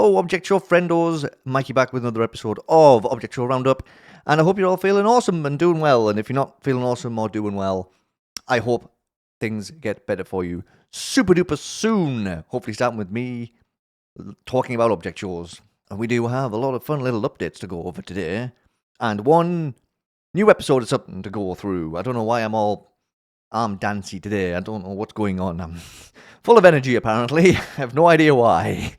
Hello, Object Show friendos. Mikey back with another episode of Object Show Roundup. And I hope you're all feeling awesome and doing well. And if you're not feeling awesome or doing well, I hope things get better for you super duper soon. Hopefully starting with me talking about object shows. And we do have a lot of fun little updates to go over today. And one new episode is something to go through. I don't know why I'm dancy today. I don't know what's going on. I'm full of energy, apparently. I have no idea why.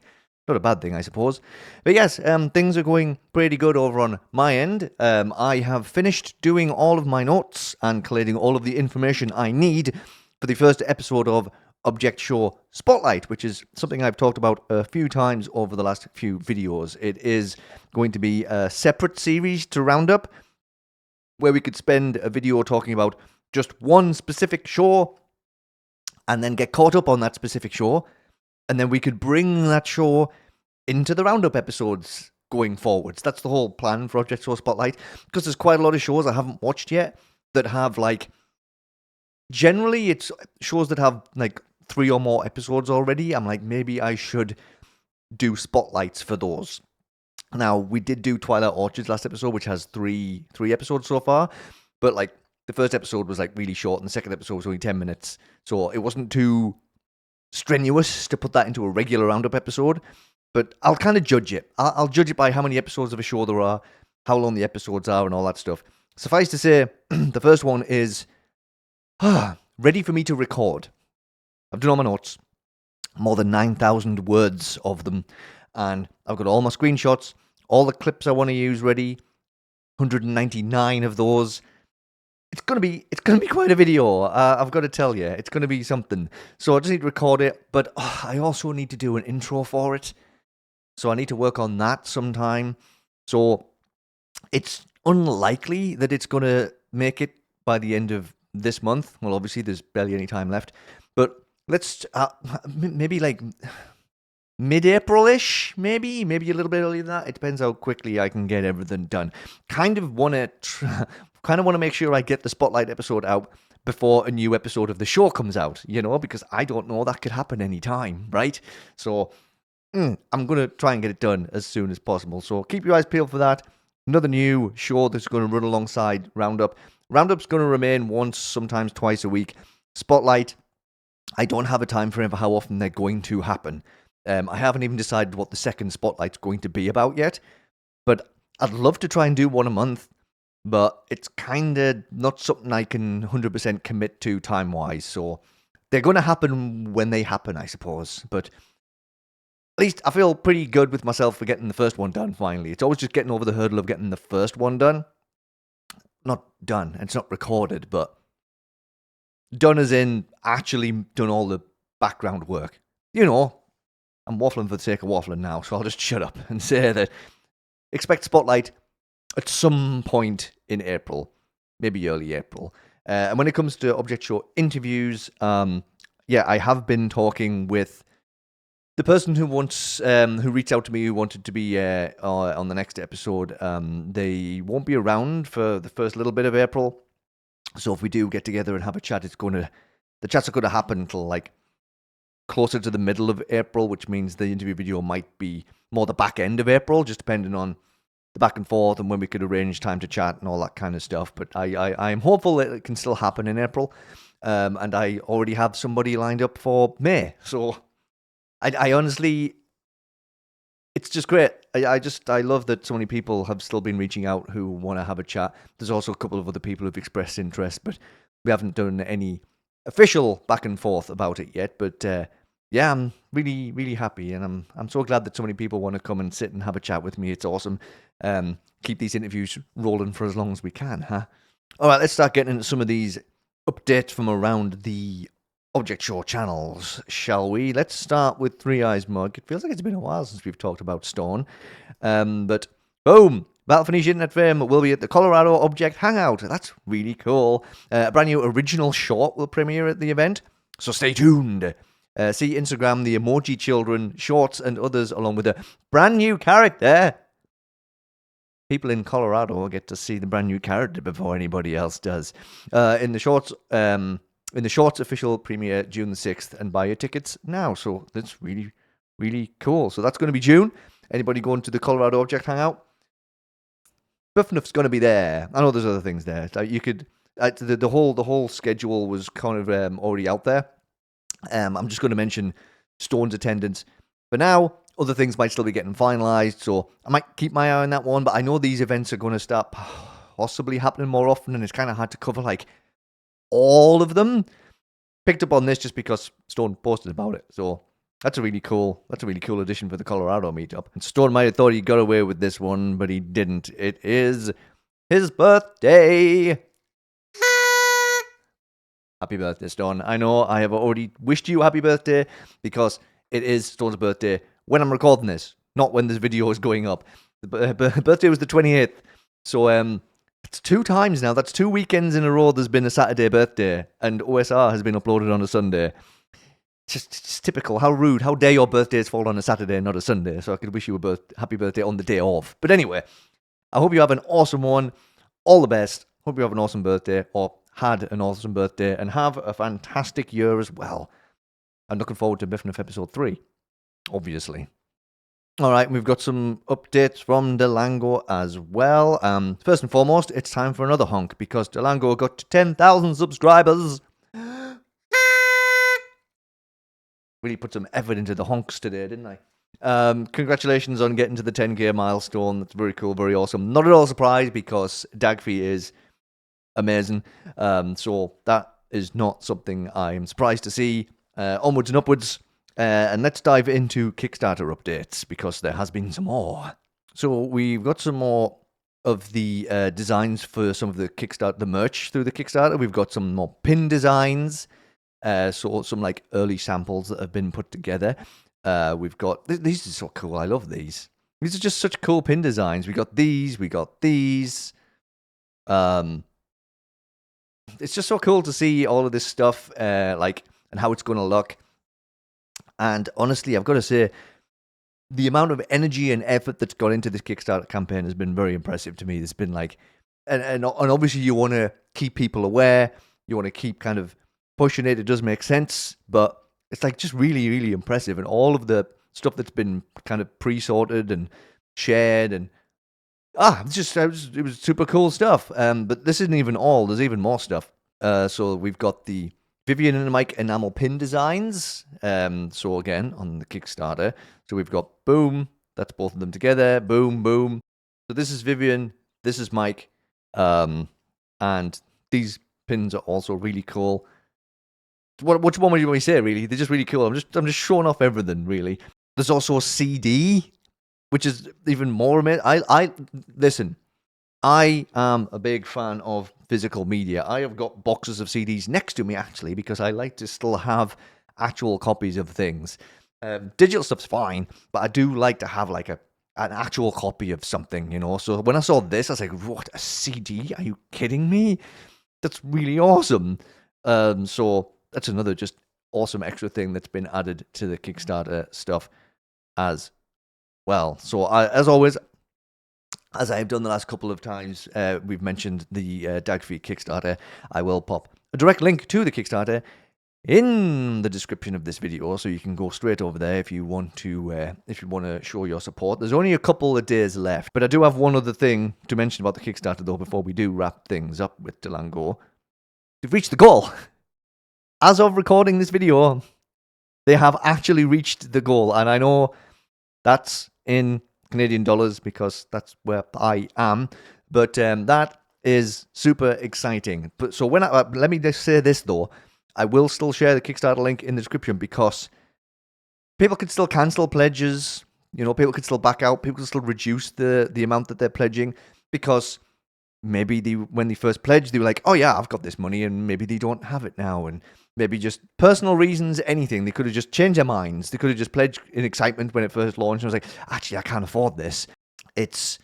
Not a bad thing, I suppose. But yes, things are going pretty good over on my end. I have finished doing all of my notes and collating all of the information I need for the first episode of Object Show Spotlight, which is something I've talked about a few times over the last few videos. It is going to be a separate series to Roundup, where we could spend a video talking about just one specific show and then get caught up on that specific show. And then we could bring that show into the Roundup episodes going forwards. That's the whole plan for Object Show Spotlight. Because there's quite a lot of shows I haven't watched yet that have, like... Generally, it's shows that have, like, 3 or more episodes already. I'm like, maybe I should do spotlights for those. Now, we did do Twilight Orchards last episode, which has three episodes so far. But, like, the first episode was, like, really short, and the second episode was only 10 minutes. So it wasn't too strenuous to put that into a regular Roundup episode, but I'll kind of judge it. I'll judge it by how many episodes of a show there are, how long the episodes are, and all that stuff. Suffice to say, the first one is ready for me to record. I've done all my notes, more than 9,000 words of them, and I've got all my screenshots, all the clips I want to use ready, 199 of those. It's gonna be quite a video. I've got to tell you, it's gonna be something. So I just need to record it, but I also need to do an intro for it. So I need to work on that sometime. So it's unlikely that it's gonna make it by the end of this month. Well, obviously there's barely any time left, but let's maybe like mid-April-ish, maybe a little bit earlier than that. It depends how quickly I can get everything done. Kind of want to make sure I get the Spotlight episode out before a new episode of the show comes out, because I don't know, that could happen anytime, right? So I'm going to try and get it done as soon as possible. So keep your eyes peeled for that. Another new show that's going to run alongside Roundup. Roundup's going to remain once, sometimes twice a week. Spotlight, I don't have a time frame for how often they're going to happen. I haven't even decided what the second Spotlight's going to be about yet, but I'd love to try and do one a month, but it's kind of not something I can 100% commit to time-wise, so they're going to happen when they happen, I suppose, but at least I feel pretty good with myself for getting the first one done, finally. It's always just getting over the hurdle of getting the first one done. Not done, it's not recorded, but done as in actually done all the background work. I'm waffling for the sake of waffling now, so I'll just shut up and say that expect Spotlight at some point in April, maybe early April. And when it comes to Object Show interviews, I have been talking with the person who reached out to me, who wanted to be on the next episode. They won't be around for the first little bit of April, so if we do get together and have a chat, the chats are going to happen until like closer to the middle of April, which means the interview video might be more the back end of April, just depending on the back and forth and when we could arrange time to chat and all that kind of stuff. But I'm hopeful that it can still happen in April, and I already have somebody lined up for May. So I honestly, it's just great. I love that so many people have still been reaching out who want to have a chat. There's also a couple of other people who've expressed interest, but we haven't done any official back and forth about it yet. But I'm really, really happy, and I'm so glad that so many people want to come and sit and have a chat with me. It's awesome. Keep these interviews rolling for as long as we can, huh? All right, let's start getting into some of these updates from around the Object Show channels, shall we? Let's start with Three Eyes Mug. It feels like it's been a while since we've talked about Stone. But boom! Battle for Niche Internet Fame will be at the Colorado Object Hangout. That's really cool. A brand new original short will premiere at the event, so stay tuned. See Instagram, the Emoji Children, shorts, and others, along with a brand new character. People in Colorado will get to see the brand new character before anybody else does. In the shorts official premiere June the 6th, and buy your tickets now. So that's really, really cool. So that's going to be June. Anybody going to the Colorado Object Hangout? Buffnuff's going to be there. I know there's other things there. Like you could, the whole schedule was kind of already out there. I'm just going to mention Stone's attendance for now. Other things might still be getting finalized, so I might keep my eye on that one. But I know these events are going to start possibly happening more often, and it's kind of hard to cover like all of them. Picked up on this just because Stone posted about it, so that's a really cool addition for the Colorado meetup. And Stone might have thought he got away with this one, but he didn't. It is his birthday. Happy birthday, Stone. I know I have already wished you a happy birthday because it is Stone's birthday when I'm recording this, not when this video is going up. The birthday was the 28th, so it's 2 times now. That's 2 weekends in a row there's been a Saturday birthday, and OSR has been uploaded on a Sunday. Just typical. How rude. How dare your birthdays fall on a Saturday and not a Sunday? So I could wish you a happy birthday on the day off. But anyway, I hope you have an awesome one. All the best. Hope you have an awesome birthday, or had an awesome birthday, and have a fantastic year as well. I'm looking forward to Biffnuff episode 3, obviously. All right, we've got some updates from Delango as well. First and foremost, it's time for another honk because Delango got to 10,000 subscribers. Really put some effort into the honks today, didn't I? Congratulations on getting to the 10k milestone. That's very cool, very awesome. Not at all surprised because D&GFE is amazing. So that is not something I am surprised to see. Onwards and upwards. And let's dive into Kickstarter updates because there has been some more. So we've got some more of the designs for some of the Kickstarter, the merch through the Kickstarter. We've got some more pin designs. So some like early samples that have been put together. We've got these are so cool. I love these. These are just such cool pin designs. We got these. We got these. It's just so cool to see all of this stuff, like, and how it's going to look. And honestly, I've got to say, the amount of energy and effort that's gone into this Kickstarter campaign has been very impressive to me. There's been like, and obviously you want to keep people aware. You want to keep kind of pushing it. It does make sense, but it's like just really, really impressive. And all of the stuff that's been kind of pre-sorted and shared, and it was super cool stuff. But this isn't even all. There's even more stuff. So we've got the Vivian and Mike enamel pin designs. So again, on the Kickstarter. So we've got boom. That's both of them together. Boom, boom. So this is Vivian. This is Mike. And these pins are also really cool. Which one would you want me to say, really? They're just really cool. I'm just showing off everything, really. There's also a CD, which is even more amazing. Listen, I am a big fan of physical media. I have got boxes of CDs next to me, actually, because I like to still have actual copies of things. Digital stuff's fine, but I do like to have like an actual copy of something, you know? So when I saw this, I was like, what, a CD? Are you kidding me? That's really awesome. So that's another just awesome extra thing that's been added to the Kickstarter stuff as well. So as always, as I've done the last couple of times, we've mentioned the D&GFE Kickstarter. I will pop a direct link to the Kickstarter in the description of this video, so you can go straight over there if you want to show your support. There's only a couple of days left, but I do have one other thing to mention about the Kickstarter though before we do wrap things up with Delango. We've reached the goal. As of recording this video, they have actually reached the goal, and I know that's in Canadian dollars because that's where I am, but that is super exciting. But so let me just say this though, I will still share the Kickstarter link in the description because people can still cancel pledges. You know, people can still back out. People can still reduce the amount that they're pledging because maybe when they first pledged, they were like, oh yeah, I've got this money, and maybe they don't have it now, and maybe just personal reasons, anything. They could have just changed their minds. They could have just pledged in excitement when it first launched. And I was like, actually, I can't afford this. It's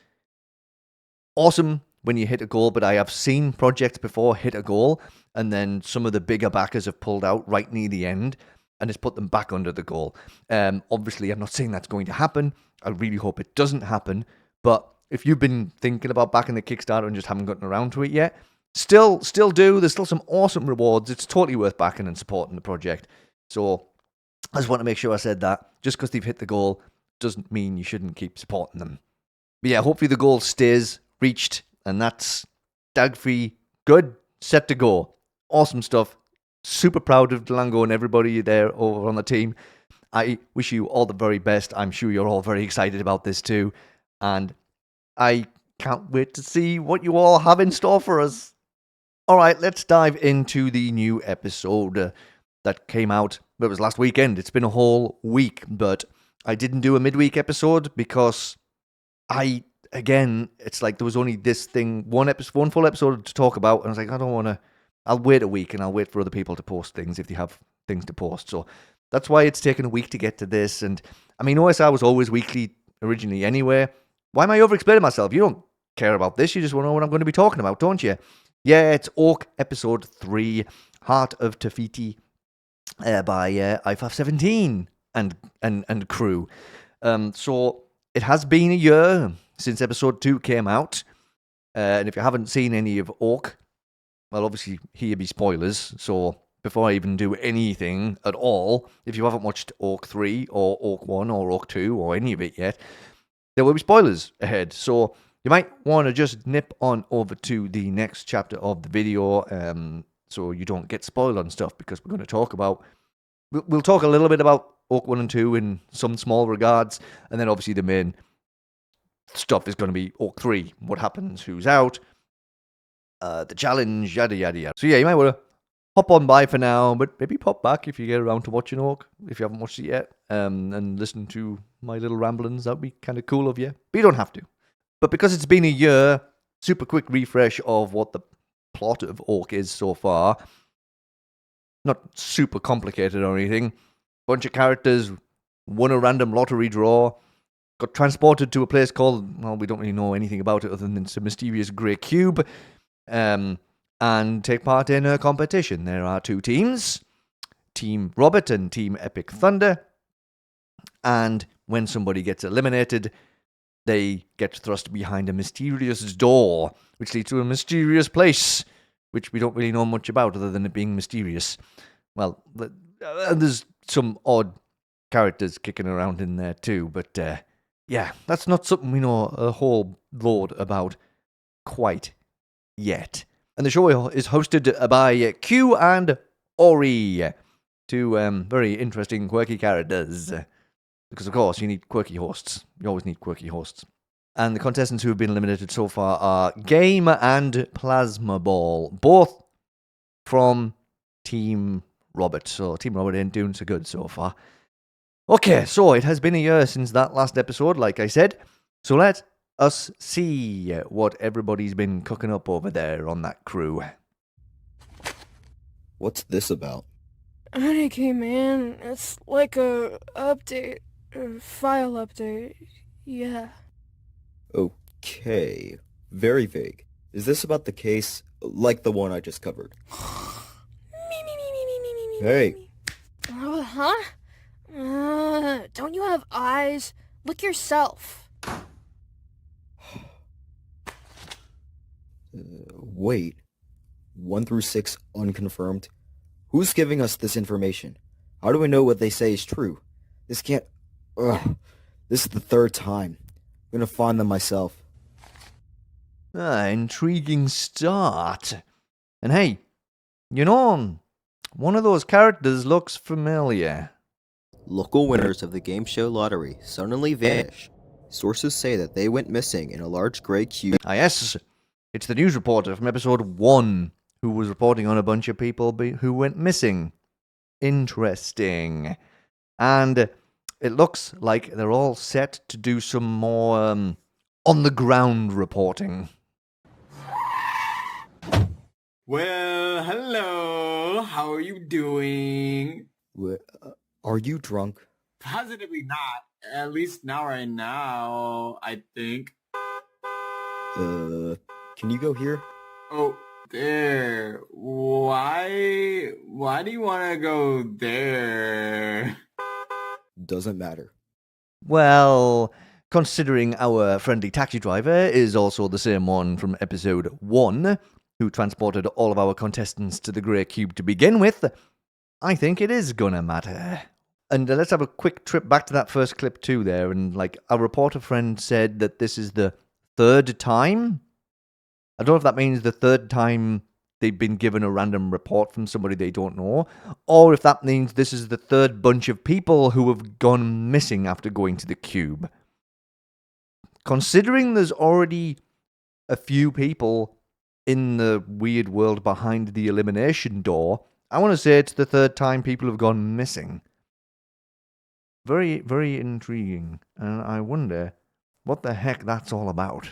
awesome when you hit a goal, but I have seen projects before hit a goal, and then some of the bigger backers have pulled out right near the end, and it's put them back under the goal. Obviously, I'm not saying that's going to happen. I really hope it doesn't happen. But if you've been thinking about backing the Kickstarter and just haven't gotten around to it yet, still do. There's still some awesome rewards. It's totally worth backing and supporting the project. So I just want to make sure I said that. Just because they've hit the goal doesn't mean you shouldn't keep supporting them. But yeah, hopefully the goal stays reached, and that's DAG-free, good, set to go. Awesome stuff. Super proud of Delango and everybody there over on the team. I wish you all the very best. I'm sure you're all very excited about this too. And I can't wait to see what you all have in store for us. All right, let's dive into the new episode that came out. It was last weekend. It's been a whole week, but I didn't do a midweek episode because it's like there was only this thing, one full episode to talk about, and I was like, I don't want to. I'll wait a week, and I'll wait for other people to post things if they have things to post. So that's why it's taken a week to get to this. And I mean, OSR was always weekly originally anyway. Why am I over-explaining myself? You don't care about this. You just want to know what I'm going to be talking about, don't you? Yeah, it's Orc Episode 3, Heart of Tafiti, by IFAF17 and crew. So it has been a year since Episode 2 came out. And if you haven't seen any of Orc, well, obviously, here be spoilers. So before I even do anything at all, if you haven't watched Orc 3 or Orc 1 or Orc 2 or any of it yet, there will be spoilers ahead. So you might want to just nip on over to the next chapter of the video so you don't get spoiled on stuff, because we're going to talk about... We'll talk a little bit about Orc 1 and 2 in some small regards, and then obviously the main stuff is going to be Orc 3. What happens, who's out, the challenge, yada yada yada. So yeah, you might want to hop on by for now, but maybe pop back if you get around to watching Orc, if you haven't watched it yet, and listen to my little ramblings. That'd be kind of cool of you, but you don't have to. But because it's been a year, super quick refresh of what the plot of Orc is so far. Not super complicated or anything. Bunch of characters, won a random lottery draw, got transported to a place called, well, we don't really know anything about it other than it's a mysterious grey cube, and take part in a competition. There are two teams, Team Robert and Team Epic Thunder, and when somebody gets eliminated, they get thrust behind a mysterious door, which leads to a mysterious place, which we don't really know much about other than it being mysterious. Well, there's some odd characters kicking around in there too, but yeah, that's not something we know a whole load about quite yet. And the show is hosted by Q and Ori, two very interesting, quirky characters. Because, of course, you need quirky hosts. You always need quirky hosts. And the contestants who have been eliminated so far are Game and Plasma Ball, both from Team Robert. So Team Robert ain't doing so good so far. Okay, so it has been a year since that last episode, like I said. So let us see what everybody's been cooking up over there on that crew. What's this about? Anarchy, man. It's like a update. A file update. Yeah. Okay. Very vague. Is this about the case like the one I just covered? Hey. Huh? Don't you have eyes? Look yourself. Wait. 1 through 6 unconfirmed? Who's giving us this information? How do we know what they say is true? This can't... Ugh. This is the 3rd time. I'm gonna find them myself. Intriguing start. And hey, you know, one of those characters looks familiar. Local winners of the game show lottery suddenly vanish. Sources say that they went missing in a large grey cube. Ah yes, it's the news reporter from episode 1 who was reporting on a bunch of people who went missing. Interesting. And it looks like they're all set to do some more on-the-ground reporting. Well, hello. How are you doing? Are you drunk? Positively not. At least now right now, I think. Can you go here? Oh, there. Why do you want to go there? Doesn't matter. Well, considering our friendly taxi driver is also the same one from episode 1, who transported all of our contestants to the Grey Cube to begin with, I think it is gonna matter. And let's have a quick trip back to that first clip too there. And like our reporter friend said that this is the third time. I don't know if that means the third time they've been given a random report from somebody they don't know, or if that means this is the third bunch of people who have gone missing after going to the cube. Considering there's already a few people in the weird world behind the elimination door, I want to say it's the third time people have gone missing. Very, very intriguing, and I wonder what the heck that's all about.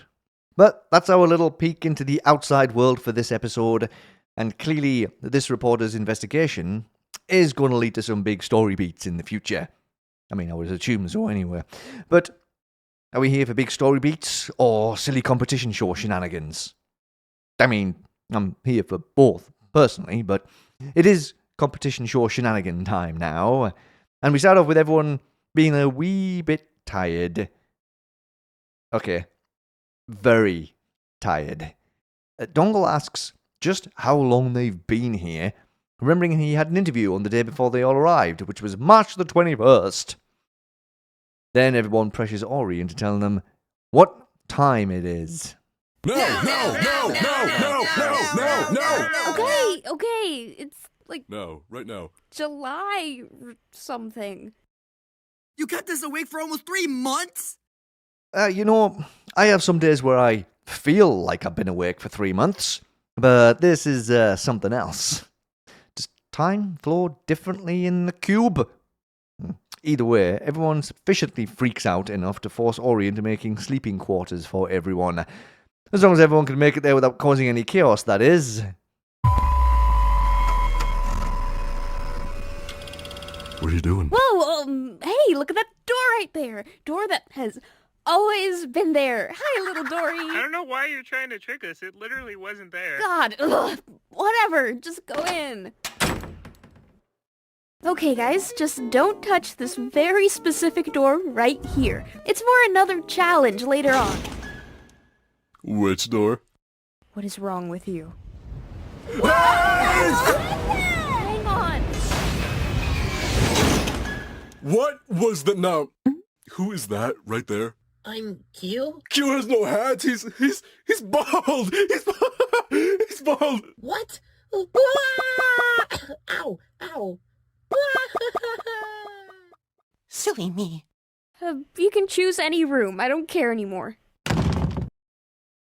But that's our little peek into the outside world for this episode, and clearly this reporter's investigation is going to lead to some big story beats in the future. I mean, I would assume so anyway. But are we here for big story beats or silly competition show shenanigans? I mean, I'm here for both, personally, but it is competition show shenanigan time now. And we start off with everyone being a wee bit tired. Okay. Very tired. Dongle asks just how long they've been here, remembering he had an interview on the day before they all arrived, which was March the 21st. Then everyone pressures Ori into telling them what time it is. No. Okay, it's like No, right now. July or something. You kept us awake for almost 3 months? I have some days where I feel like I've been awake for 3 months, but this is something else. Does time flow differently in the cube? Either way, everyone sufficiently freaks out enough to force Ori into making sleeping quarters for everyone. As long as everyone can make it there without causing any chaos, that is. What are you doing? Whoa, hey, look at that door right there. Door that has always been there. Hi, little Dory. I don't know why you're trying to trick us. It literally wasn't there. God, ugh, whatever, just go in. Okay, guys, just don't touch this very specific door right here. It's for another challenge later on. Which door? What is wrong with you? Hang on. What was the now? Who is that right there? I'm Q? Q has no hat. He's bald. He's bald. What? Ow! Ow! Silly me. You can choose any room. I don't care anymore.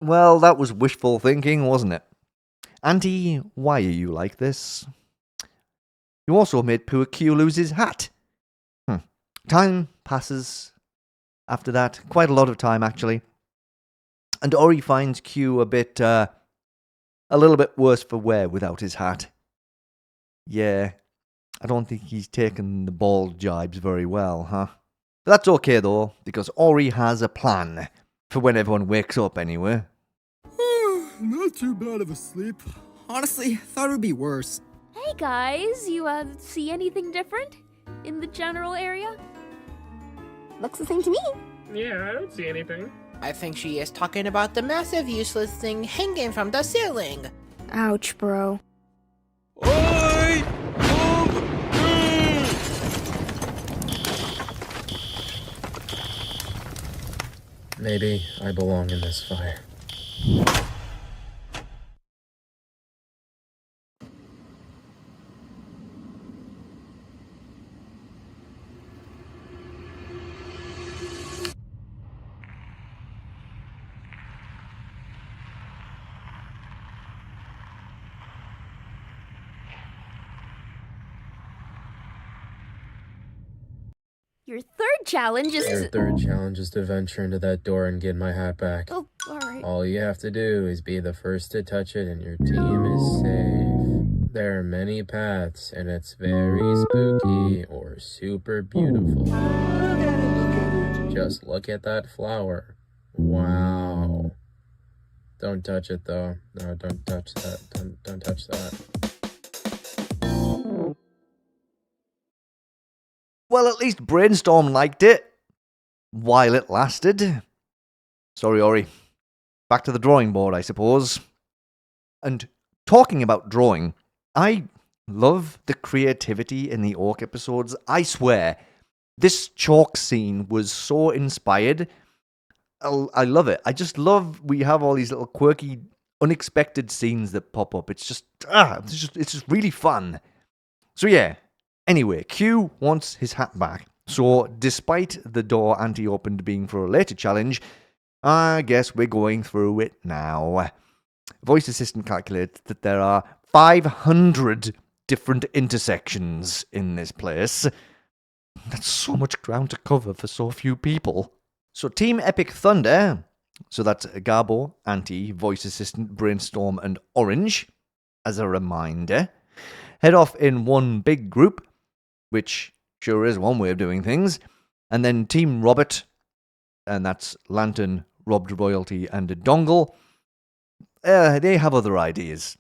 Well, that was wishful thinking, wasn't it? Auntie, why are you like this? You also made poor Q lose his hat. Time passes after that. Quite a lot of time, actually. And Ori finds Q a little bit worse for wear without his hat. Yeah, I don't think he's taken the bald jibes very well, huh? But that's okay, though, because Ori has a plan. For when everyone wakes up, anyway. Not too bad of a sleep. Honestly, thought it would be worse. Hey, guys, you, see anything different in the general area? Looks the same to me. Yeah, I don't see anything. I think she is talking about the massive useless thing hanging from the ceiling. Ouch, bro. Oi! Maybe I belong in this fire. Your third challenge is... Your third challenge is to venture into that door and get my hat back. Oh, alright. All you have to do is be the first to touch it and your team is safe. There are many paths and it's very spooky or super beautiful. Just look at that flower. Wow. Don't touch it though. No, don't touch that. Don't touch that. Well, at least Brainstorm liked it. While it lasted. Sorry, Ori. Back to the drawing board, I suppose. And talking about drawing, I love the creativity in the orc episodes. I swear, this chalk scene was so inspired. I love it. I just love we have all these little quirky, unexpected scenes that pop up. It's just really fun. So yeah. Anyway, Q wants his hat back. So despite the door Auntie opened being for a later challenge, I guess we're going through it now. Voice Assistant calculates that there are 500 different intersections in this place. That's so much ground to cover for so few people. So Team Epic Thunder, so that's Garbo, Auntie, Voice Assistant, Brainstorm, and Orange, as a reminder, head off in one big group, which sure is one way of doing things, and then Team Robert, and that's Lantern, Robbed Royalty, and a Dongle, they have other ideas.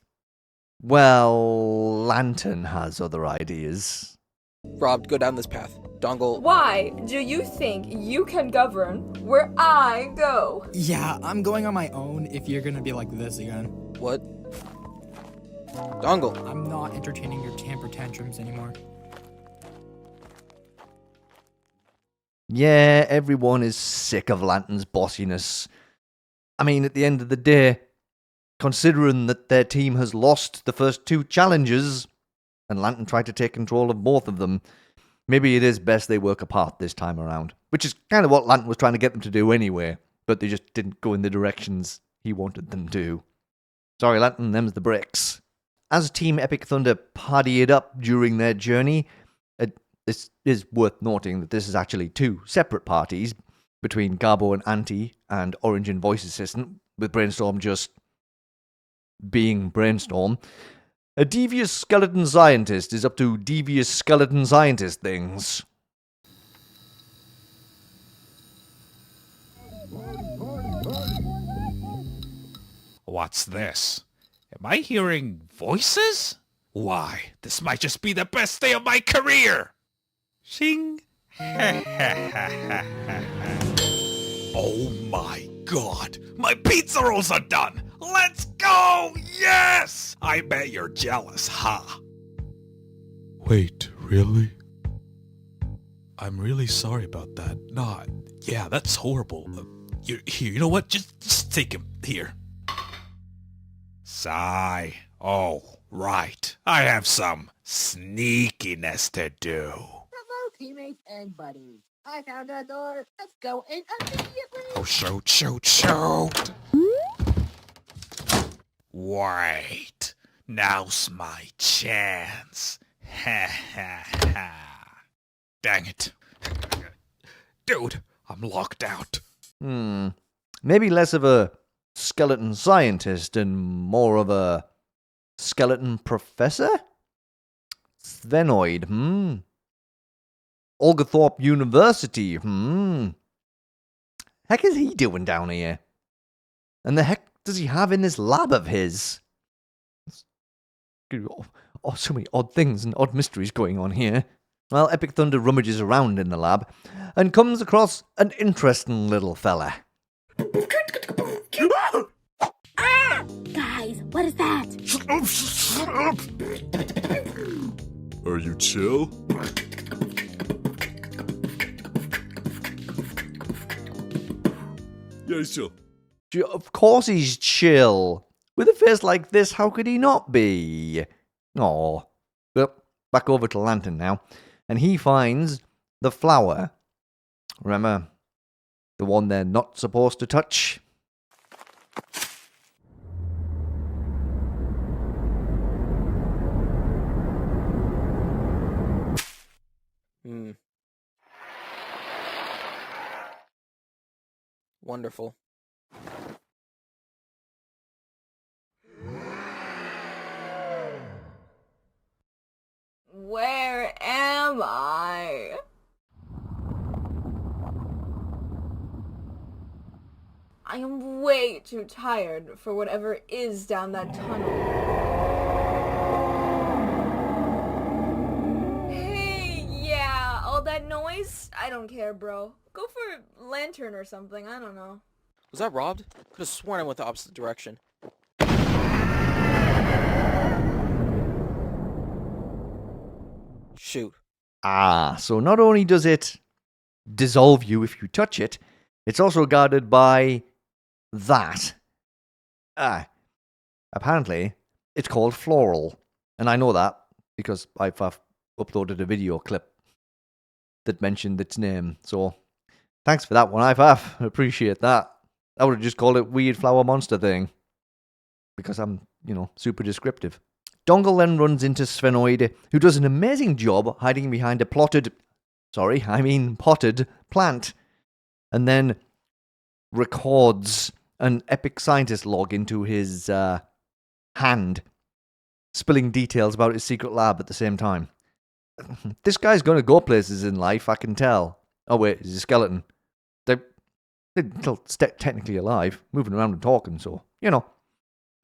Well, Lantern has other ideas. Robbed, go down this path. Dongle. Why do you think you can govern where I go? Yeah, I'm going on my own if you're gonna be like this again. What? Dongle. I'm not entertaining your temper tantrums anymore. Yeah, everyone is sick of Lantern's bossiness. I mean, at the end of the day, considering that their team has lost the first two challenges, and Lantern tried to take control of both of them, maybe it is best they work apart this time around. Which is kind of what Lantern was trying to get them to do anyway, but they just didn't go in the directions he wanted them to. Sorry, Lantern, them's the bricks. As Team Epic Thunder party it up during their journey, this is worth noting that this is actually two separate parties between Garbo and Auntie and Orange and Voice Assistant, with Brainstorm just being Brainstorm. A devious skeleton scientist is up to devious skeleton scientist things. What's this? Am I hearing voices? Why, this might just be the best day of my career! Shing! Oh my god! My pizza rolls are done! Let's go! Yes! I bet you're jealous, huh? Wait, really? I'm really sorry about that. Yeah, that's horrible. You know what? Just take him. Here. Sigh. Oh, right. I have some sneakiness to do. Hello, teammates and buddies. I found a door. Let's go in immediately. Oh, shoot. Wait. Now's my chance. Ha ha ha. Dang it. Dude, I'm locked out. Maybe less of a skeleton scientist and more of a skeleton professor? Sphenoid, Olgathorpe University, Heck is he doing down here? And the heck does he have in this lab of his? Oh, so many odd things and odd mysteries going on here. Well, Epic Thunder rummages around in the lab and comes across an interesting little fella. Guys, what is that? Shut up! Are you chill? Yeah, he's chill. Of course he's chill. With a face like this, how could he not be? Aw. Well, back over to Lantern now. And he finds the flower. Remember, the one they're not supposed to touch? Wonderful. Where am I? I am way too tired for whatever is down that tunnel. Hey, yeah, all that noise? I don't care, bro. Go for a lantern or something, I don't know. Was that Robbed? Could have sworn I went the opposite direction. Shoot. Ah, so not only does it dissolve you if you touch it, it's also guarded by that. Apparently, it's called floral. And I know that because I've uploaded a video clip that mentioned its name. So, thanks for that one, IFAF. Appreciate that. I would have just called it Weird Flower Monster Thing. Because I'm, super descriptive. Dongle then runs into Sphenoid, who does an amazing job hiding behind a potted plant. And then records an epic scientist log into his hand, spilling details about his secret lab at the same time. This guy's going to go places in life, I can tell. Oh wait, he's a skeleton. They're still technically alive, moving around and talking, so,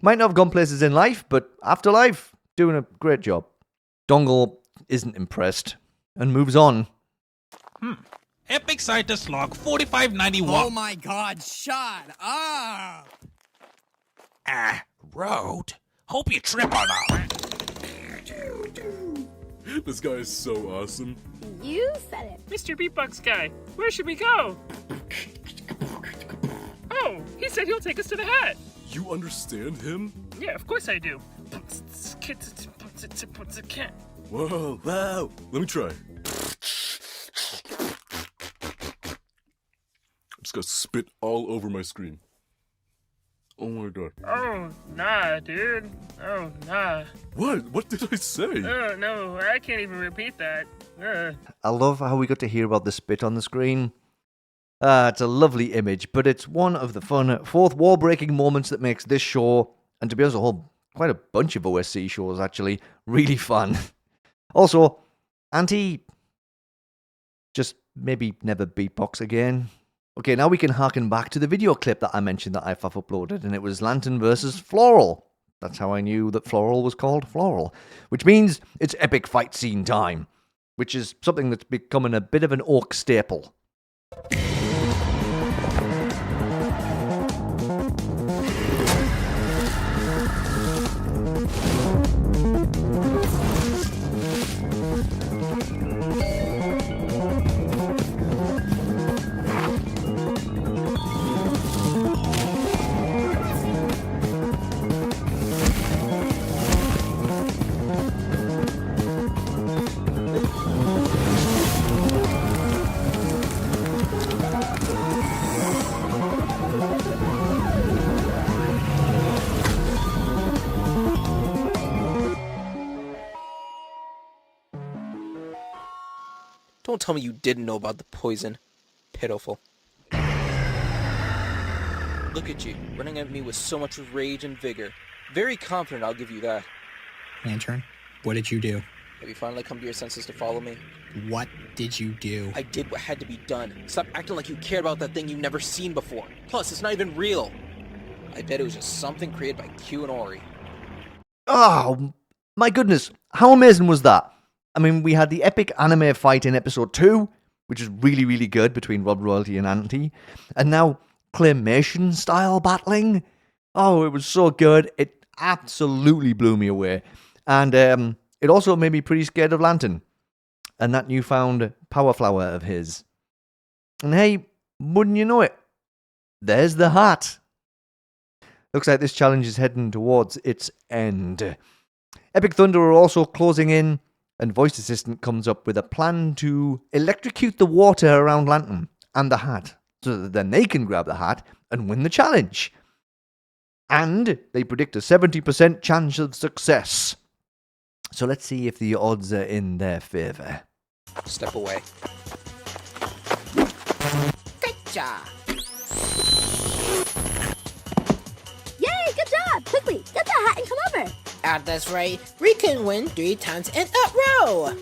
Might not have gone places in life, but afterlife, doing a great job. Dongle isn't impressed, and moves on. Epic Scientist Log 4591. Oh my god, shut up! Road. Hope you trip on that. This guy is so awesome. You said it. Mr. Beatbox guy, where should we go? Oh, he said he'll take us to the hat. You understand him? Yeah, of course I do. Whoa. Let me try. I'm just gonna spit all over my screen. Oh my god. Oh, nah, dude. Oh, nah. What? What did I say? Oh, no, I can't even repeat that. I love how we got to hear about the spit on the screen. It's a lovely image, but it's one of the fun, fourth wall-breaking moments that makes this show, and to be honest, quite a bunch of OSC shows actually, really fun. Also, Auntie, just maybe never beatbox again. Okay, now we can harken back to the video clip that I mentioned that IFAF uploaded, and it was Lantern versus Floral. That's how I knew that Floral was called Floral, which means it's epic fight scene time, which is something that's becoming a bit of an orc staple. Don't tell me you didn't know about the poison. Pitiful. Look at you, running at me with so much rage and vigor. Very confident, I'll give you that. Lantern, what did you do? Have you finally come to your senses to follow me? What did you do? I did what had to be done. Stop acting like you cared about that thing you've never seen before. Plus, it's not even real. I bet it was just something created by Q and Ori. Oh, my goodness. How amazing was that? I mean, we had the epic anime fight in episode 2, which is really, really good between Rob Royalty and Auntie. And now, claymation-style battling. Oh, it was so good. It absolutely blew me away. And it also made me pretty scared of Lantern and that newfound power flower of his. And hey, wouldn't you know it? There's the hat. Looks like this challenge is heading towards its end. Epic Thunder are also closing in, and Voice Assistant comes up with a plan to electrocute the water around Lantern and the hat, so that then they can grab the hat and win the challenge. And they predict a 70% chance of success. So let's see if the odds are in their favour. Step away. Gotcha! Yay, good job! Quickly, get that hat and come over! At this rate, we can win 3 times in a row!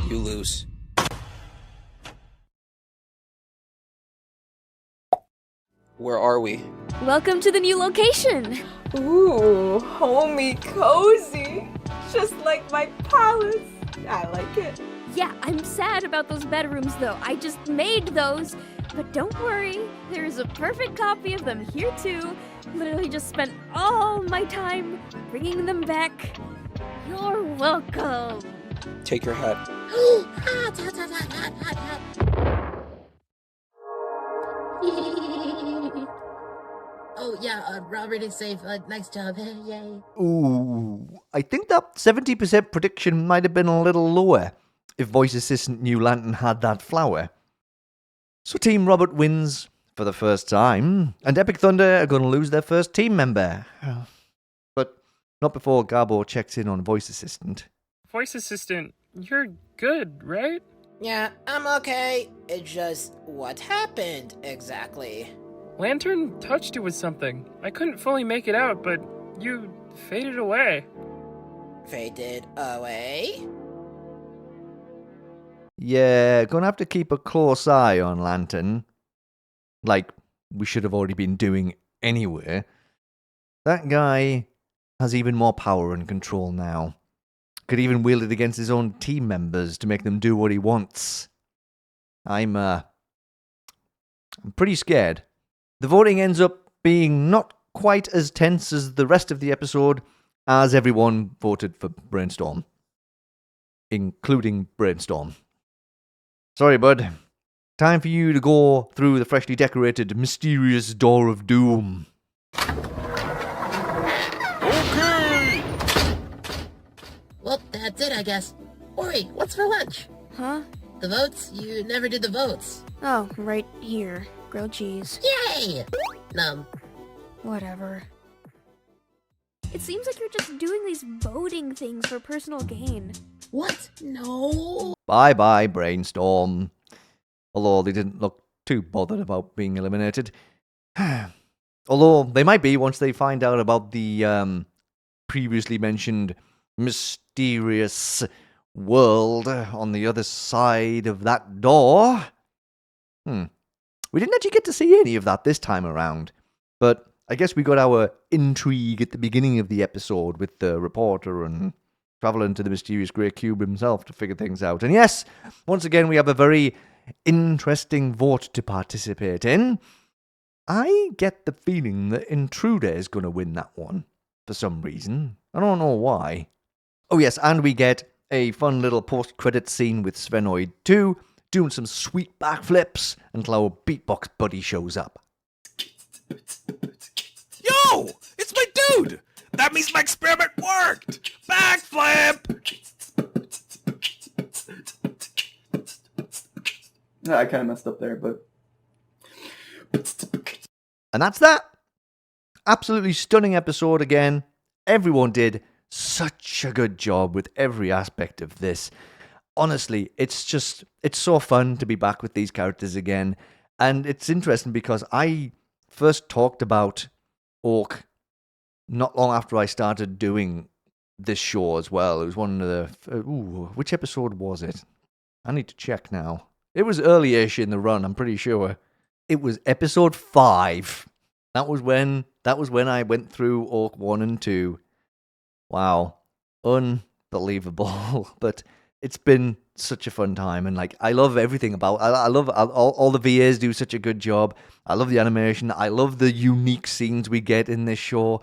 You lose. Where are we? Welcome to the new location. Ooh, homey cozy. Just like my palace. I like it. Yeah, I'm sad about those bedrooms though. I just made those. But don't worry, there's a perfect copy of them here too. Literally just spent all my time bringing them back. You're welcome. Take your hat. Oh yeah, Robert is safe. Nice job. Yay. Ooh, I think that 70% prediction might have been a little lower if Voice Assistant New Lantern had that flower. So Team Robert wins for the first time, and Epic Thunder are going to lose their first team member. But not before Garbo checks in on Voice Assistant. Voice assistant, you're good, right? Yeah, I'm okay. It's just, what happened exactly? Lantern touched you with something. I couldn't fully make it out, but you faded away. Faded away? Yeah, gonna have to keep a close eye on Lantern. Like, we should have already been doing anyway. That guy has even more power and control now. Could even wield it against his own team members to make them do what he wants. I'm pretty scared. The voting ends up being not quite as tense as the rest of the episode, as everyone voted for Brainstorm. Including Brainstorm. Sorry, bud. Time for you to go through the freshly decorated, mysterious door of doom. Okay! Well, that's it, I guess. Ori, what's for lunch? Huh? The votes? You never did the votes. Oh, right here. Grilled cheese. Yay! Whatever. It seems like you're just doing these voting things for personal gain. What? No. Bye-bye, Brainstorm. Although they didn't look too bothered about being eliminated. Although they might be once they find out about the previously mentioned mysterious world on the other side of that door. We didn't actually get to see any of that this time around. But I guess we got our intrigue at the beginning of the episode with the reporter and traveling to the mysterious Grey Cube himself to figure things out. And yes, once again, we have a very interesting vote to participate in. I get the feeling that Intruder is going to win that one for some reason. I don't know why. Oh yes, and we get a fun little post-credit scene with Svenoid 2 doing some sweet backflips until our beatbox buddy shows up. Yo! It's my dude! That means my experiment worked! Backflip! I kind of messed up there, but... And that's that. Absolutely stunning episode again. Everyone did such a good job with every aspect of this. Honestly, it's so fun to be back with these characters again. And it's interesting because I first talked about Orc not long after I started doing this show as well. It was one of the... which episode was it? I need to check now. It was early-ish in the run, I'm pretty sure. It was episode 5. That was when I went through Orc 1 and 2. Wow. Unbelievable. But it's been such a fun time, and like I love everything about I love all the VAs do such a good job. I love the animation. I love the unique scenes we get in this show.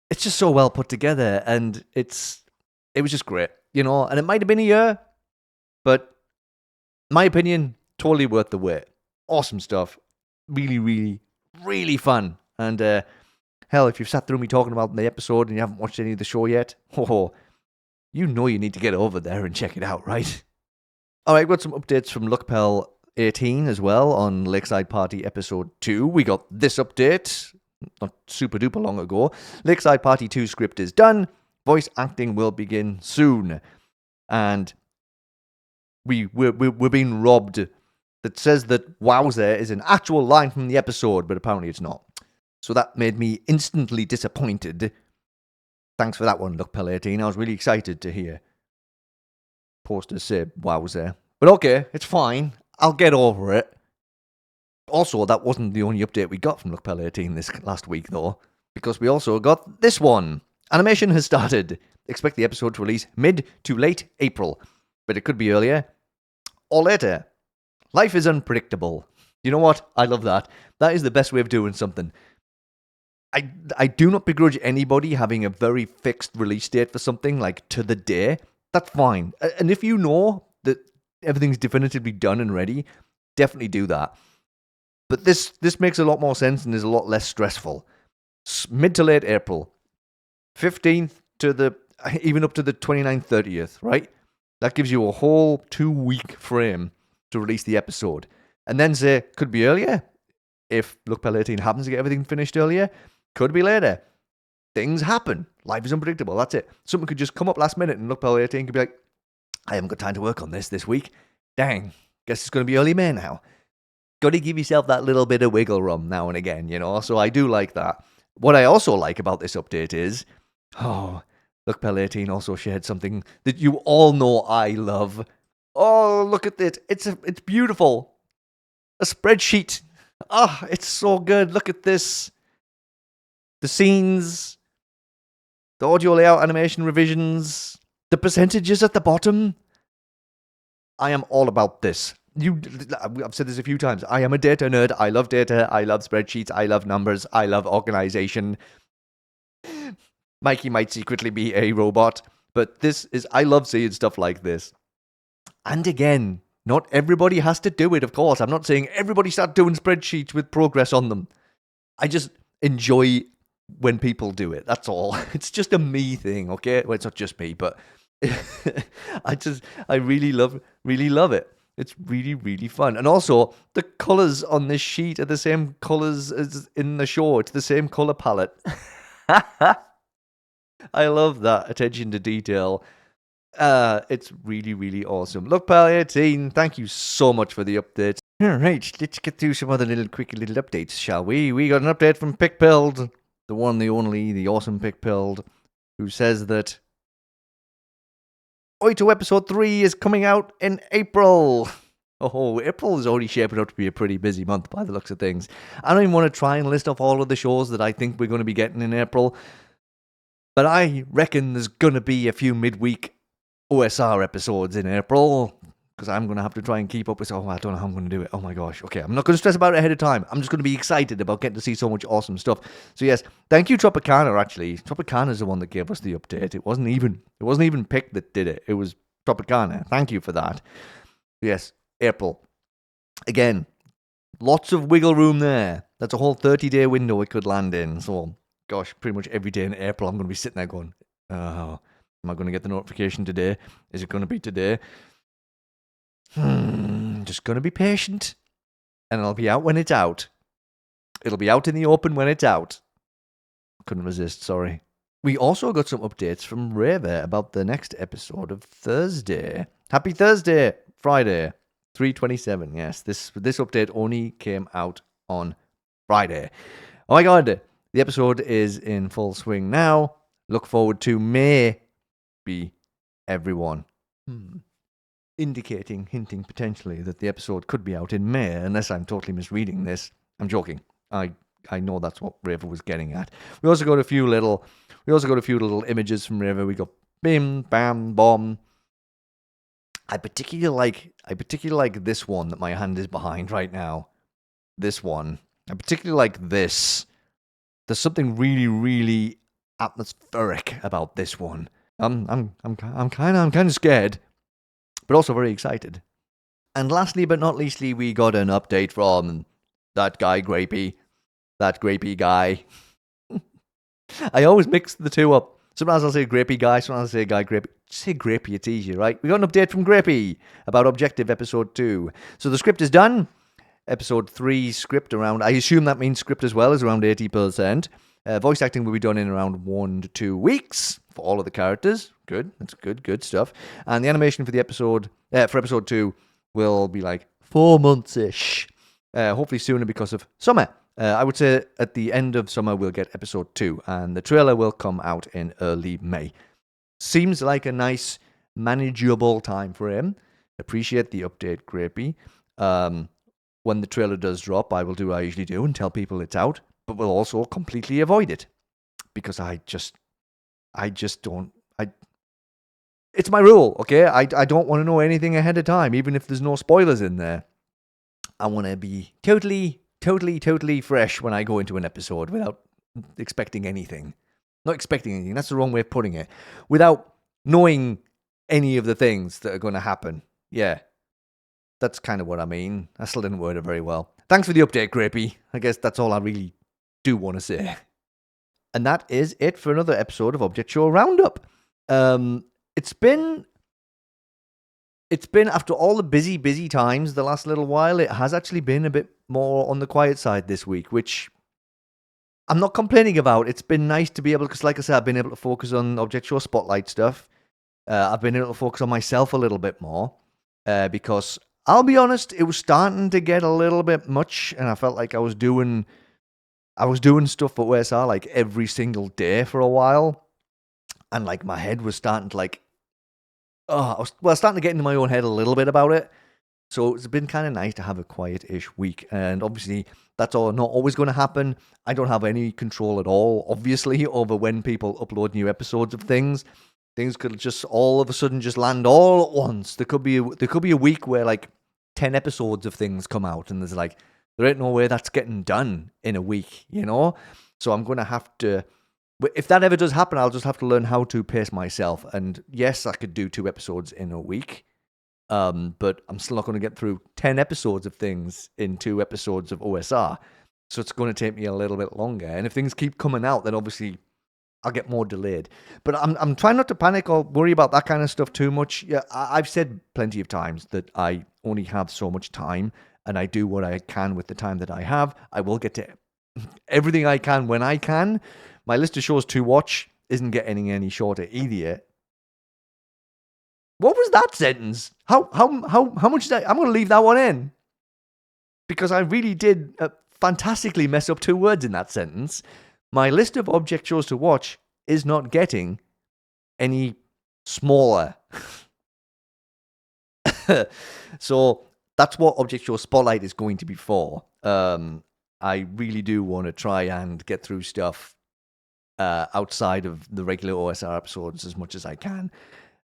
It's just so well put together, and it was just great, you know. And it might have been a year, but my opinion, totally worth the wait. Awesome stuff. Really, really, really fun. And hell, if you've sat through me talking about the episode and you haven't watched any of the show yet, you know you need to get over there and check it out, right? All right, got some updates from Luckpel 18 as well on Lakeside Party Episode 2. We got this update not super duper long ago. Lakeside Party 2 script is done. Voice acting will begin soon. And we're being robbed. That says that wowzer is an actual line from the episode, but apparently it's not. So that made me instantly disappointed. Thanks for that one, Luckpel 18. I was really excited to hear posters say wowzer. But okay, it's fine. I'll get over it. Also, that wasn't the only update we got from Luckpel 18 this last week, though, because we also got this one. Animation has started. Expect the episode to release mid to late April, but it could be earlier. or later. Life is unpredictable. You know what? I love that. That is the best way of doing something. I do not begrudge anybody having a very fixed release date for something, like to the day. That's fine. And if you know that everything's definitively done and ready, definitely do that. But this makes a lot more sense and is a lot less stressful. Mid to late April. 15th to even up to the 29th, 30th, right? That gives you a whole 2-week frame to release the episode. And then say, could be earlier. If Look Pale 18 happens to get everything finished earlier, could be later. Things happen. Life is unpredictable. That's it. Something could just come up last minute and Look Pale 18 could be like, I haven't got time to work on this week. Dang. Guess it's going to be early May now. Got to give yourself that little bit of wiggle room now and again, you know? So I do like that. What I also like about this update is, Look Pale 18 also shared something that you all know I love. Oh, look at it. It's beautiful. A spreadsheet. It's so good. Look at this. The scenes, the audio layout, animation revisions, the percentages at the bottom. I am all about this. I've said this a few times. I am a data nerd. I love data. I love spreadsheets. I love numbers. I love organization. Mikey might secretly be a robot, but I love seeing stuff like this. And again, not everybody has to do it, of course. I'm not saying everybody start doing spreadsheets with progress on them. I just enjoy when people do it. That's all. It's just a me thing, okay? Well, it's not just me, but I really love it. It's really, really fun. And also, the colors on this sheet are the same colors as in the show. It's the same color palette. I love that attention to detail. It's really, really awesome. Look, Pal 18, thank you so much for the update. All right, let's get through some other quick little updates, shall we? We got an update from pikpilled, the one, the only, the awesome pikpilled, who says that Oito episode 3 is coming out in April. Oh, April is already shaping up to be a pretty busy month by the looks of things. I don't even want to try and list off all of the shows that I think we're going to be getting in April, but I reckon there's going to be a few midweek OSR episodes in April, because I'm going to have to try and keep up with... Oh, I don't know how I'm going to do it. Oh my gosh. Okay, I'm not going to stress about it ahead of time. I'm just going to be excited about getting to see so much awesome stuff. So yes, thank you Tropicana, actually. Tropicana's the one that gave us the update. It wasn't even Pick that did it. It was Tropicana. Thank you for that. Yes, April. Again, lots of wiggle room there. That's a whole 30-day window it could land in. So, gosh, pretty much every day in April I'm going to be sitting there going, oh... Am I going to get the notification today? Is it going to be today? Just going to be patient. And it'll be out when it's out. It'll be out in the open when it's out. Couldn't resist, sorry. We also got some updates from Raver about the next episode of Thursday. Happy Thursday! Friday. 3/27, yes. This update only came out on Friday. Oh my god! The episode is in full swing now. Look forward to May. Be everyone. Hinting potentially that the episode could be out in May, unless I'm totally misreading this. I'm joking. I know that's what Raver was getting at. We also got a few little images from Raver. We got bim, bam, bomb. I particularly like this one that my hand is behind right now. This one. I particularly like this. There's something really, really atmospheric about this one. I'm kind of scared, but also very excited. And lastly but not leastly, we got an update from that guy Grapey, that Grapey guy. I always mix the two up. Sometimes I'll say Grapey guy, sometimes I'll say guy Grapey. Just say Grapey, it's easier, right? We got an update from Grapey about Objective Episode 2. So the script is done. Episode 3 script around, I assume that means script as well, is around 80%. Voice acting will be done in around 1 to 2 weeks for all of the characters. Good, that's good stuff. And the animation for the episode, for episode 2, will be like 4 months-ish. Hopefully sooner because of summer. I would say at the end of summer we'll get episode 2, and the trailer will come out in early May. Seems like a nice, manageable time frame. Appreciate the update, Grapey. When the trailer does drop, I will do what I usually do and tell people it's out. But we'll also completely avoid it, because I just don't. it's my rule, okay? I don't want to know anything ahead of time, even if there's no spoilers in there. I want to be totally fresh when I go into an episode without expecting anything. Not expecting anything, that's the wrong way of putting it. Without knowing any of the things that are going to happen. Yeah, that's kind of what I mean. I still didn't word it very well. Thanks for the update, Grapey. I guess that's all I really do want to say. And that is it for another episode of Object Show Roundup. It's been after all the busy times the last little while, it has actually been a bit more on the quiet side this week, which I'm not complaining about. It's been nice to be able, because like I said, I've been able to focus on Object Show Spotlight stuff. I've been able to focus on myself a little bit more, because I'll be honest, it was starting to get a little bit much, and I felt like I was doing stuff for OSR like every single day for a while, and like my head was starting to I was starting to get into my own head a little bit about it. So it's been kind of nice to have a quiet-ish week, and obviously that's all not always going to happen. I don't have any control at all, obviously, over when people upload new episodes of things. Things could just all of a sudden just land all at once. There could be a week where like 10 episodes of things come out, and there ain't no way that's getting done in a week, you know? So I'm going to have to, if that ever does happen, I'll just have to learn how to pace myself. And yes, I could do 2 episodes in a week, but I'm still not going to get through 10 episodes of things in 2 episodes of OSR. So it's going to take me a little bit longer. And if things keep coming out, then obviously I'll get more delayed. But I'm trying not to panic or worry about that kind of stuff too much. Yeah, I've said plenty of times that I only have so much time, and I do what I can with the time that I have. I will get to everything I can when I can. My list of shows to watch isn't getting any shorter either. What was that sentence? How much is that? I'm going to leave that one in, because I really did fantastically mess up 2 words in that sentence. My list of object shows to watch is not getting any smaller. So that's what Object Show Spotlight is going to be for. I really do want to try and get through stuff outside of the regular OSR episodes as much as I can.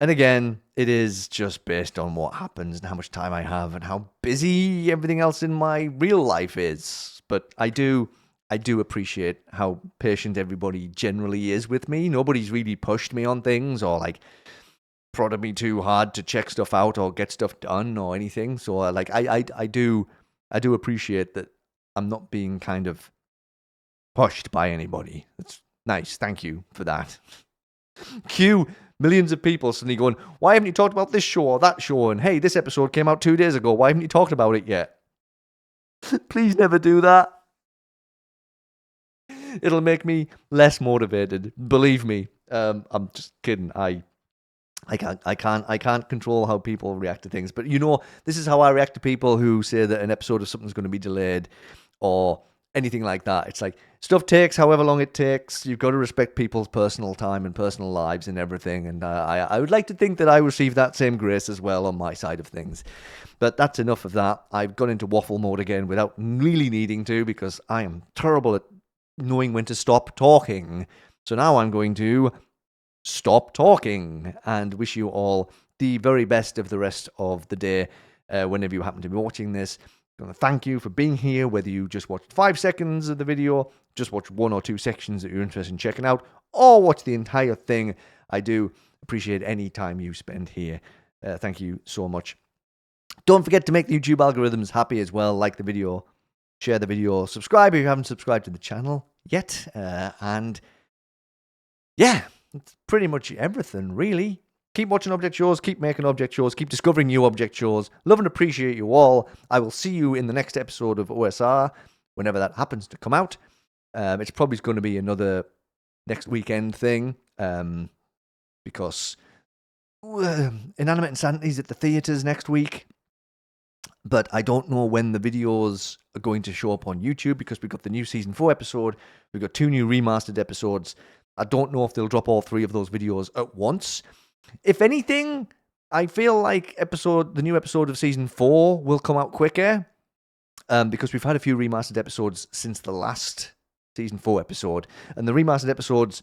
And again, it is just based on what happens and how much time I have and how busy everything else in my real life is. But I do appreciate how patient everybody generally is with me. Nobody's really pushed me on things or like prodded me too hard to check stuff out or get stuff done or anything. So like I do appreciate that I'm not being kind of pushed by anybody. It's nice. Thank you for that. Cue millions of people suddenly going, why haven't you talked about this show or that show? And hey, this episode came out 2 days ago. Why haven't you talked about it yet? Please never do that. It'll make me less motivated. Believe me. I'm just kidding. I can't control how people react to things. But you know, this is how I react to people who say that an episode of something's going to be delayed or anything like that. It's like, stuff takes however long it takes. You've got to respect people's personal time and personal lives and everything. And I would like to think that I receive that same grace as well on my side of things. But that's enough of that. I've gone into waffle mode again without really needing to, because I am terrible at knowing when to stop talking. So now I'm going to stop talking and wish you all the very best of the rest of the day whenever you happen to be watching this. I want to thank you for being here, whether you just watched 5 seconds of the video, just watched 1 or 2 sections that you're interested in checking out, or watch the entire thing. I do appreciate any time you spend here. Thank you so much. Don't forget to make the YouTube algorithms happy as well. Like the video, share the video, subscribe if you haven't subscribed to the channel yet. And yeah, that's pretty much everything, really. Keep watching object shows, keep making object shows, keep discovering new object shows. Love and appreciate you all. I will see you in the next episode of OSR, whenever that happens to come out. It's probably going to be another next weekend thing, because Inanimate Insanity's at the theaters next week. But I don't know when the videos are going to show up on YouTube, because we've got the new Season 4 episode. We've got 2 new remastered episodes. I don't know if they'll drop all 3 of those videos at once. If anything, I feel like the new episode of Season 4 will come out quicker, because we've had a few remastered episodes since the last Season 4 episode. And the remastered episodes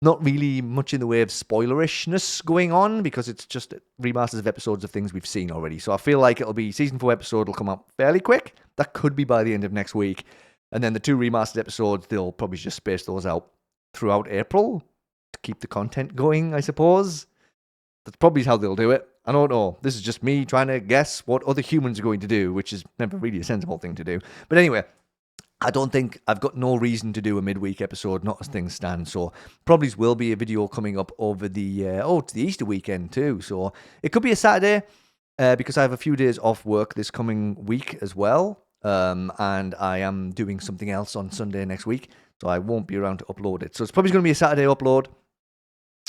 Not really much in the way of spoilerishness going on because it's just remasters of episodes of things we've seen already. So I feel like it'll be season 4 episode will come out fairly quick. That could be by the end of next week. And then the 2 remastered episodes, they'll probably just space those out throughout April to keep the content going, I suppose. That's probably how they'll do it. I don't know. This is just me trying to guess what other humans are going to do, which is never really a sensible thing to do. But anyway, I don't think I've got no reason to do a midweek episode, not as things stand. So probably will be a video coming up over the it's the Easter weekend too. So it could be a Saturday because I have a few days off work this coming week as well, and I am doing something else on Sunday next week, so I won't be around to upload it. So it's probably going to be a Saturday upload.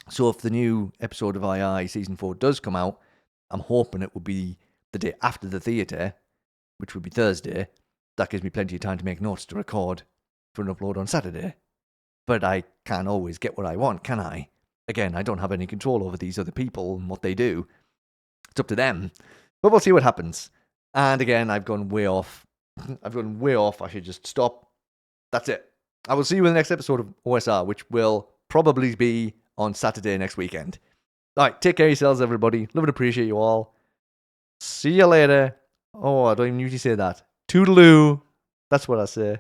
So if the new episode of II Season 4 does come out, I'm hoping it will be the day after the theatre, which would be Thursday. That gives me plenty of time to make notes to record for an upload on Saturday. But I can't always get what I want, can I? Again, I don't have any control over these other people and what they do. It's up to them. But we'll see what happens. And again, I've gone way off. I should just stop. That's it. I will see you in the next episode of OSR, which will probably be on Saturday next weekend. Alright, take care of yourselves, everybody. Love and appreciate you all. See you later. Oh, I don't even usually say that. Toodaloo. That's what I say.